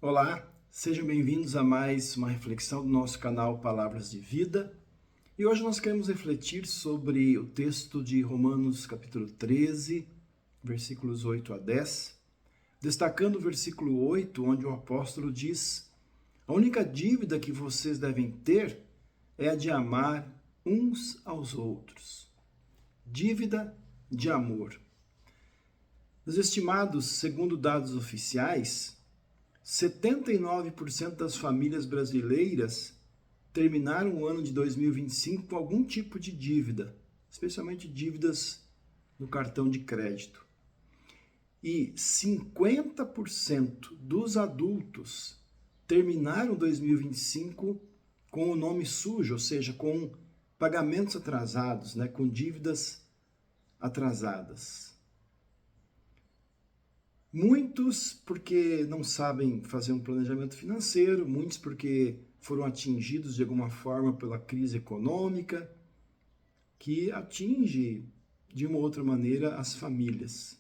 Olá, sejam bem-vindos a mais uma reflexão do nosso canal Palavras de Vida. E hoje nós queremos refletir sobre o texto de Romanos capítulo 13, versículos 8 a 10, destacando o versículo 8, onde o apóstolo diz: a única dívida que vocês devem ter é a de amar uns aos outros. Dívida de amor. Os estimados, segundo dados oficiais, 79% das famílias brasileiras terminaram o ano de 2025 com algum tipo de dívida, especialmente dívidas no cartão de crédito. E 50% dos adultos terminaram 2025 com o nome sujo, ou seja, com pagamentos atrasados, com dívidas atrasadas. Muitos porque não sabem fazer um planejamento financeiro, muitos porque foram atingidos de alguma forma pela crise econômica, que atinge de uma outra maneira as famílias.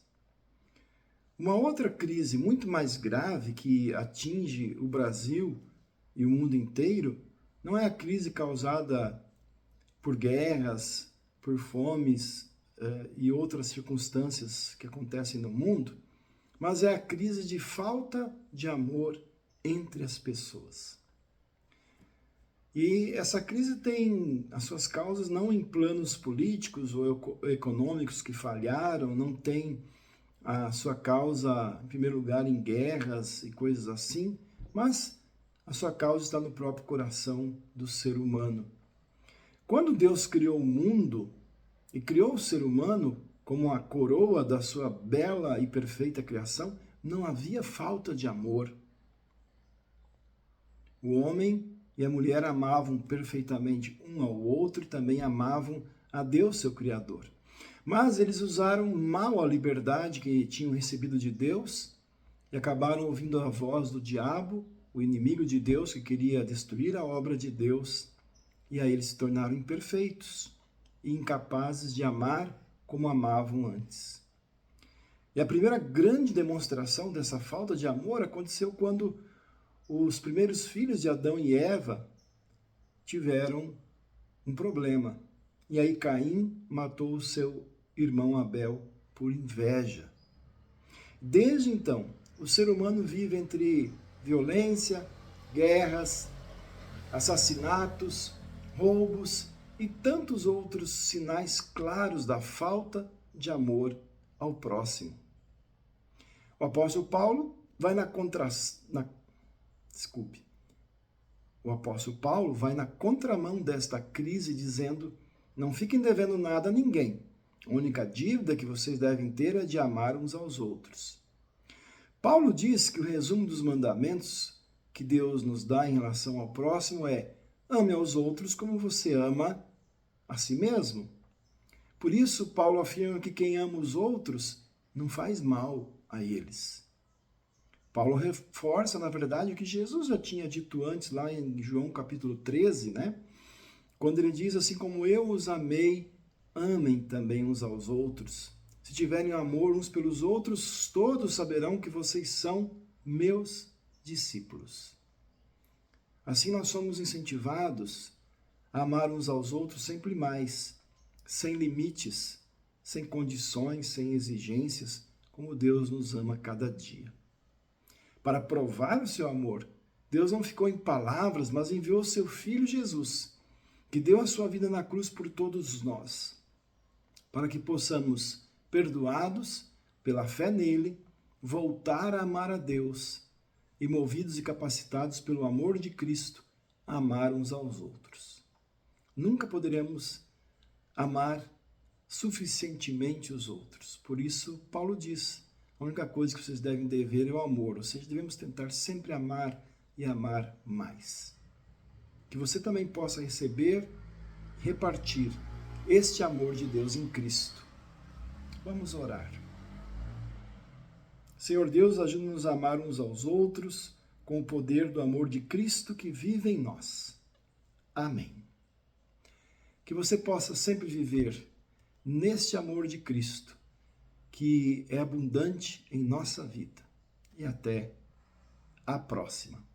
Uma outra crise muito mais grave que atinge o Brasil e o mundo inteiro não é a crise causada por guerras, por fomes e outras circunstâncias que acontecem no mundo, mas é a crise de falta de amor entre as pessoas. E essa crise tem as suas causas não em planos políticos ou econômicos que falharam, não tem a sua causa, em primeiro lugar, em guerras e coisas assim, mas a sua causa está no próprio coração do ser humano. Quando Deus criou o mundo e criou o ser humano como a coroa da sua bela e perfeita criação, não havia falta de amor. O homem e a mulher amavam perfeitamente um ao outro e também amavam a Deus, seu Criador. Mas eles usaram mal a liberdade que tinham recebido de Deus e acabaram ouvindo a voz do diabo, o inimigo de Deus, que queria destruir a obra de Deus, e aí eles se tornaram imperfeitos e incapazes de amar como amavam antes. E a primeira grande demonstração dessa falta de amor aconteceu quando os primeiros filhos de Adão e Eva tiveram um problema. E aí Caim matou o seu irmão Abel por inveja. Desde então, o ser humano vive entre violência, guerras, assassinatos, roubos e tantos outros sinais claros da falta de amor ao próximo. O apóstolo Paulo vai na contramão desta crise, dizendo: não fiquem devendo nada a ninguém. A única dívida que vocês devem ter é de amar uns aos outros. Paulo diz que o resumo dos mandamentos que Deus nos dá em relação ao próximo é: ame aos outros como você ama a si mesmo. Por isso, Paulo afirma que quem ama os outros não faz mal a eles. Paulo reforça, na verdade, o que Jesus já tinha dito antes, lá em João capítulo 13, quando ele diz: assim como eu os amei, amem também uns aos outros. Se tiverem amor uns pelos outros, todos saberão que vocês são meus discípulos. Assim nós somos incentivados a amar uns aos outros sempre mais, sem limites, sem condições, sem exigências, como Deus nos ama cada dia. Para provar o seu amor, Deus não ficou em palavras, mas enviou o seu Filho Jesus, que deu a sua vida na cruz por todos nós, para que possamos, perdoados pela fé nele, voltar a amar a Deus e, movidos e capacitados pelo amor de Cristo, amar uns aos outros. Nunca poderemos amar suficientemente os outros. Por isso, Paulo diz: a única coisa que vocês devem dever é o amor, ou seja, devemos tentar sempre amar e amar mais. Que você também possa receber e repartir este amor de Deus em Cristo. Vamos orar. Senhor Deus, ajude-nos a amar uns aos outros com o poder do amor de Cristo que vive em nós. Amém. Que você possa sempre viver neste amor de Cristo, que é abundante em nossa vida. E até a próxima.